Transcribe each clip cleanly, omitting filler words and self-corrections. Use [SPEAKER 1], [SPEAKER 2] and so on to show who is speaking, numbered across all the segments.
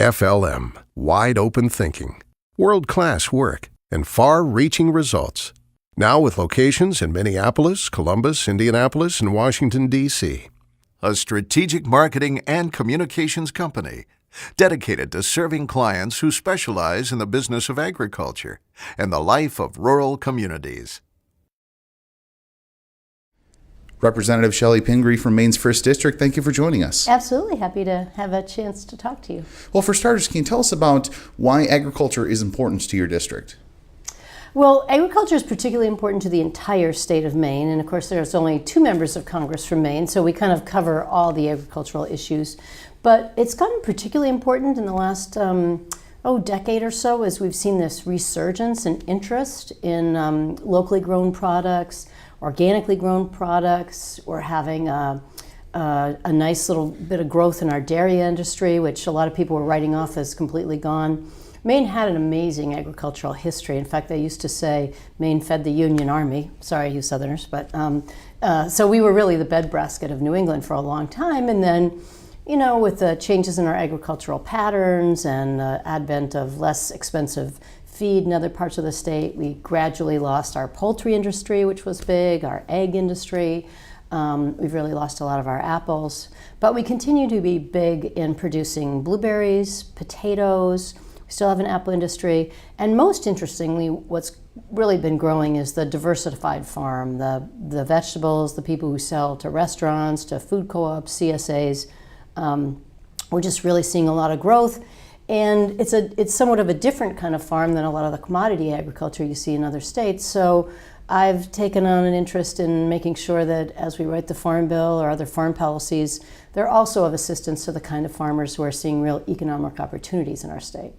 [SPEAKER 1] FLM, wide open thinking, world-class work, and far-reaching results. Now with locations in Minneapolis, Columbus, Indianapolis, and Washington, D.C. A strategic marketing and communications company dedicated to serving clients who specialize in the business of agriculture and the life of rural communities.
[SPEAKER 2] Representative Chellie Pingree from Maine's 1st District, thank you for joining us.
[SPEAKER 3] Absolutely. Happy to have a chance to talk to you.
[SPEAKER 2] Well, for starters, can you tell us about why agriculture is important to your district?
[SPEAKER 3] Well, agriculture is particularly important to the entire state of Maine, and of course there's only 2 members of Congress from Maine, so we kind of cover all the agricultural issues. But it's gotten particularly important in the last decade or so, as we've seen this resurgence and interest in locally grown products, organically grown products. We're having a nice little bit of growth in our dairy industry, which a lot of people were writing off as completely gone. Maine had an amazing agricultural history. In fact, they used to say Maine fed the Union Army. Sorry, you Southerners, but so we were really the breadbasket of New England for a long time. And then, you know, with the changes in our agricultural patterns and the advent of less expensive feed in other parts of the state, we gradually lost our poultry industry, which was big, our egg industry. We've really lost a lot of our apples, but we continue to be big in producing blueberries, potatoes. We still have an apple industry, and most interestingly, what's really been growing is the diversified farm, the vegetables, the people who sell to restaurants, to food co-ops, CSAs. We're just really seeing a lot of growth. And it's somewhat of a different kind of farm than a lot of the commodity agriculture you see in other states. So I've taken on an interest in making sure that as we write the Farm Bill or other farm policies, they're also of assistance to the kind of farmers who are seeing real economic opportunities in our state.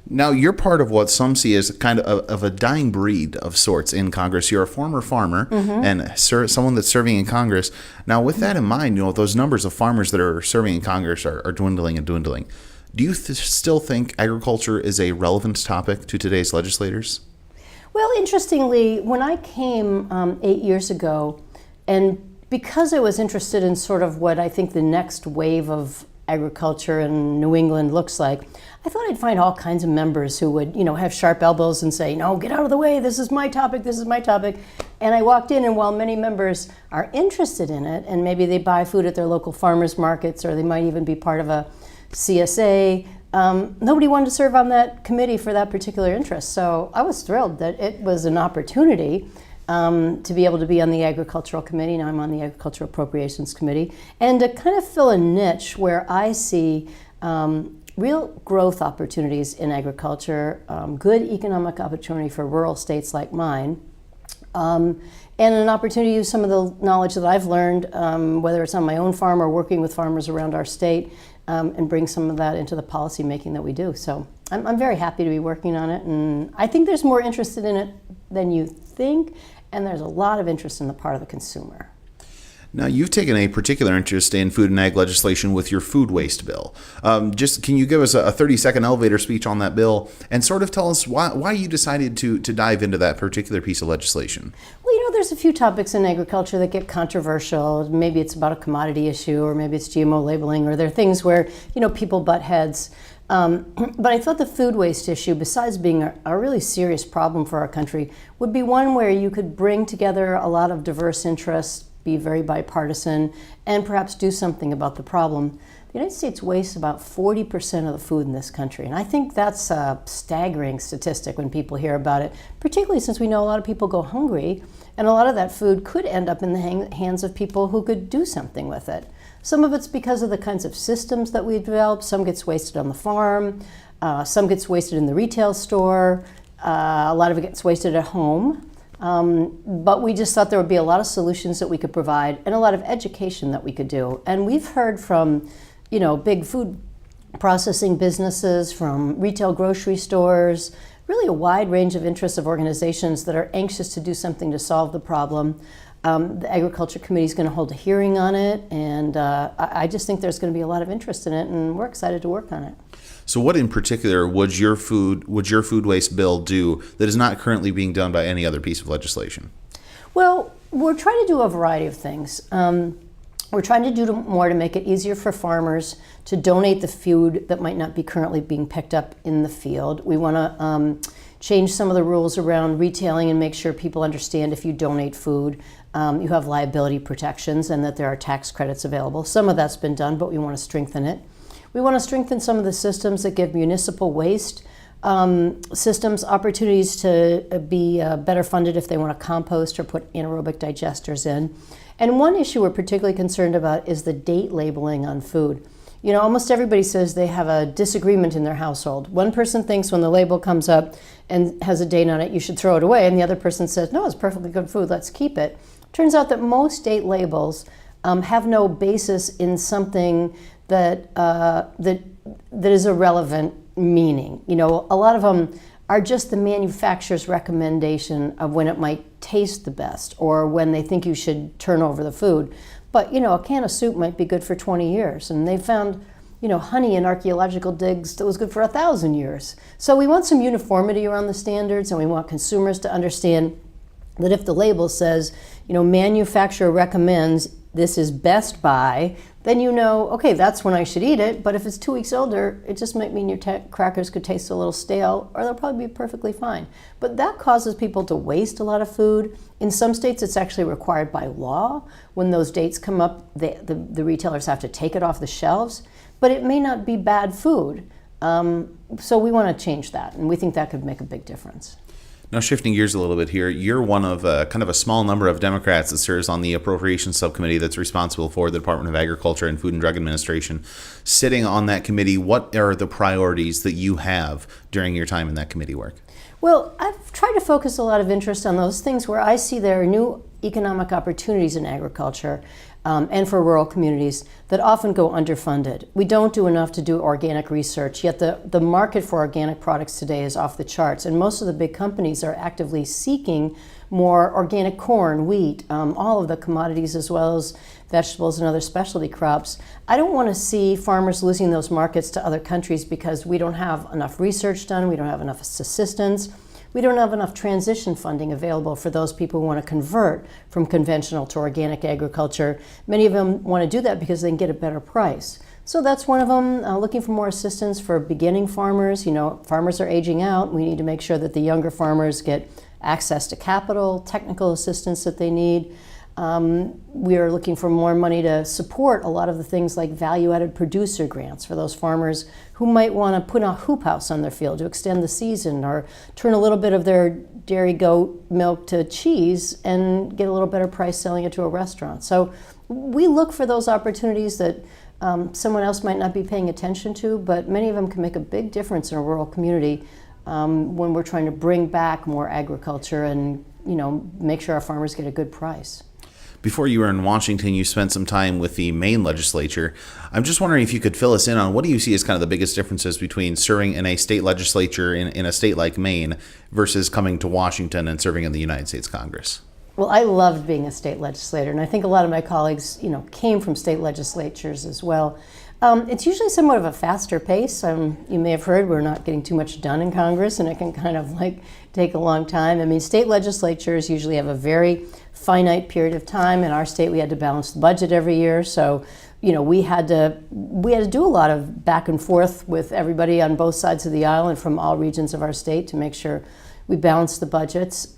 [SPEAKER 2] Now, you're part of what some see as kind of a dying breed of sorts in Congress. You're a former farmer and someone that's serving in Congress. Now, with that in mind, you know, those numbers of farmers that are serving in Congress are dwindling and dwindling. Do you still think agriculture is a relevant topic to today's legislators?
[SPEAKER 3] Well, interestingly, when I came 8 years ago, and because I was interested in sort of what I think the next wave of agriculture in New England looks like, I thought I'd find all kinds of members who would, you know, have sharp elbows and say, no, get out of the way, this is my topic, this is my topic. And I walked in, and while many members are interested in it, and maybe they buy food at their local farmers markets, or they might even be part of a CSA, nobody wanted to serve on that committee for that particular interest. So I was thrilled that it was an opportunity to be able to be on the Agricultural Committee. Now I'm on the Agricultural Appropriations Committee, and to kind of fill a niche where I see real growth opportunities in agriculture, good economic opportunity for rural states like mine, and an opportunity to use some of the knowledge that I've learned, whether it's on my own farm or working with farmers around our state, and bring some of that into the policy making that we do. So I'm very happy to be working on it, and I think there's more interest in it than you think, and there's a lot of interest in the part of the consumer.
[SPEAKER 2] Now, you've taken a particular interest in food and ag legislation with your food waste bill. Just can you give us a 30-second elevator speech on that bill and sort of tell us why you decided to dive into that particular piece of legislation?
[SPEAKER 3] Well, you know, there's a few topics in agriculture that get controversial. Maybe it's about a commodity issue, or maybe it's GMO labeling, or there are things where, you know, people butt heads. But I thought the food waste issue, besides being a really serious problem for our country, would be one where you could bring together a lot of diverse interests, be very bipartisan, and perhaps do something about the problem. The United States wastes about 40% of the food in this country, and I think that's a staggering statistic when people hear about it, particularly since we know a lot of people go hungry, and a lot of that food could end up in the hands of people who could do something with it. Some of it's because of the kinds of systems that we've developed. Some gets wasted on the farm, some gets wasted in the retail store, a lot of it gets wasted at home. But we just thought there would be a lot of solutions that we could provide and a lot of education that we could do. And we've heard from, you know, big food processing businesses, from retail grocery stores, really a wide range of interests of organizations that are anxious to do something to solve the problem. The Agriculture Committee is going to hold a hearing on it, and I just think there's going to be a lot of interest in it, and we're excited to work on it.
[SPEAKER 2] So what in particular would your food waste bill do that is not currently being done by any other piece of legislation?
[SPEAKER 3] Well, we're trying to do a variety of things. We're trying to do more to make it easier for farmers to donate the food that might not be currently being picked up in the field. We want to change some of the rules around retailing and make sure people understand if you donate food, you have liability protections and that there are tax credits available. Some of that's been done, but we want to strengthen it. We want to strengthen some of the systems that give municipal waste systems opportunities to be better funded if they want to compost or put anaerobic digesters in. And one issue we're particularly concerned about is the date labeling on food. You know, almost everybody says they have a disagreement in their household. One person thinks when the label comes up and has a date on it, you should throw it away, and the other person says, no, it's perfectly good food, let's keep it. Turns out that most date labels have no basis in something that is a relevant meaning. You know, a lot of them are just the manufacturer's recommendation of when it might taste the best or when they think you should turn over the food. But, you know, a can of soup might be good for 20 years. And they found, you know, honey in archaeological digs that was good for 1,000 years. So we want some uniformity around the standards, and we want consumers to understand that if the label says, you know, manufacturer recommends this is best by, then you know, okay, that's when I should eat it. But if it's 2 weeks older, it just might mean your crackers could taste a little stale, or they'll probably be perfectly fine. But that causes people to waste a lot of food. In some states, it's actually required by law. When those dates come up, the retailers have to take it off the shelves. But it may not be bad food. So we want to change that, and we think that could make a big difference.
[SPEAKER 2] Now, shifting gears a little bit here, you're one of kind of a small number of Democrats that serves on the Appropriations subcommittee that's responsible for the Department of Agriculture and Food and Drug Administration. Sitting on that committee, what are the priorities that you have during your time in that committee work?
[SPEAKER 3] Well, I've tried to focus a lot of interest on those things where I see there are new economic opportunities in agriculture and for rural communities that often go underfunded. We don't do enough to do organic research, yet the market for organic products today is off the charts, and most of the big companies are actively seeking more organic corn, wheat, all of the commodities as well as vegetables and other specialty crops. I don't want to see farmers losing those markets to other countries because we don't have enough research done, we don't have enough assistance. We don't have enough transition funding available for those people who want to convert from conventional to organic agriculture. Many of them want to do that because they can get a better price. So that's one of them, looking for more assistance for beginning farmers. You know, farmers are aging out. We need to make sure that the younger farmers get access to capital, technical assistance that they need. We are looking for more money to support a lot of the things like value-added producer grants for those farmers who might want to put a hoop house on their field to extend the season or turn a little bit of their dairy goat milk to cheese and get a little better price selling it to a restaurant. So we look for those opportunities that someone else might not be paying attention to, but many of them can make a big difference in a rural community when we're trying to bring back more agriculture and, you know, make sure our farmers get a good price.
[SPEAKER 2] Before you were in Washington, you spent some time with the Maine legislature. I'm just wondering if you could fill us in on what do you see as kind of the biggest differences between serving in a state legislature in a state like Maine versus coming to Washington and serving in the United States Congress?
[SPEAKER 3] Well, I loved being a state legislator, and I think a lot of my colleagues, you know, came from state legislatures as well. It's usually somewhat of a faster pace. You may have heard we're not getting too much done in Congress, and it can kind of like take a long time. I mean, state legislatures usually have a very finite period of time. In our state, we had to balance the budget every year, so you know we had to do a lot of back and forth with everybody on both sides of the aisle and from all regions of our state to make sure we balanced the budgets.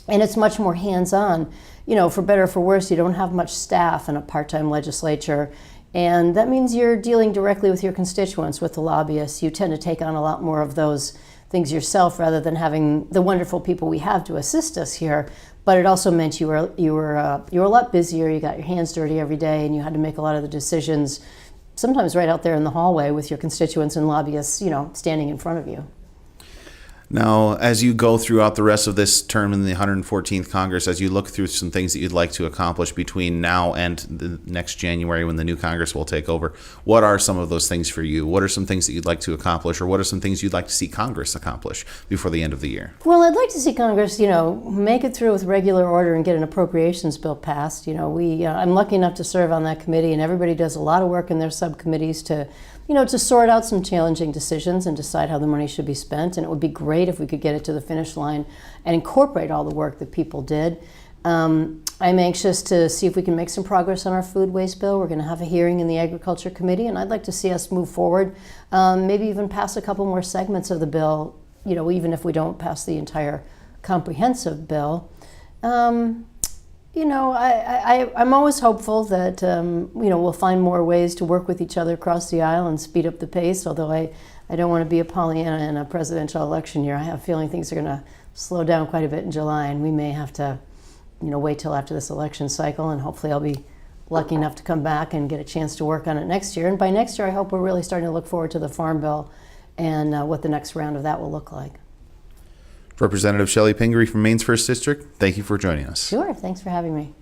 [SPEAKER 3] And it's much more hands-on. You know, for better or for worse, you don't have much staff in a part-time legislature. And that means you're dealing directly with your constituents, with the lobbyists. You tend to take on a lot more of those things yourself rather than having the wonderful people we have to assist us here. But it also meant you were a lot busier. You got your hands dirty every day, and you had to make a lot of the decisions, sometimes right out there in the hallway with your constituents and lobbyists, you know, standing in front of you.
[SPEAKER 2] Now, as you go throughout the rest of this term in the 114th Congress, as you look through some things that you'd like to accomplish between now and the next January when the new Congress will take over, what are some of those things for you? What are some things that you'd like to accomplish, or what are some things you'd like to see Congress accomplish before the end of the year?
[SPEAKER 3] Well, I'd like to see Congress, you know, make it through with regular order and get an appropriations bill passed. You know, I'm lucky enough to serve on that committee, and everybody does a lot of work in their subcommittees to sort out some challenging decisions and decide how the money should be spent. And it would be great if we could get it to the finish line and incorporate all the work that people did. I'm anxious to see if we can make some progress on our food waste bill. We're going to have a hearing in the Agriculture Committee, and I'd like to see us move forward, maybe even pass a couple more segments of the bill, even if we don't pass the entire comprehensive bill. I'm always hopeful that, we'll find more ways to work with each other across the aisle and speed up the pace, although I don't want to be a Pollyanna in a presidential election year. I have a feeling things are going to slow down quite a bit in July, and we may have to wait till after this election cycle, and hopefully I'll be lucky enough to come back and get a chance to work on it next year. And by next year, I hope we're really starting to look forward to the Farm Bill and what the next round of that will look like.
[SPEAKER 2] Representative Chellie Pingree from Maine's 1st District, thank you for joining us.
[SPEAKER 3] Sure, thanks for having me.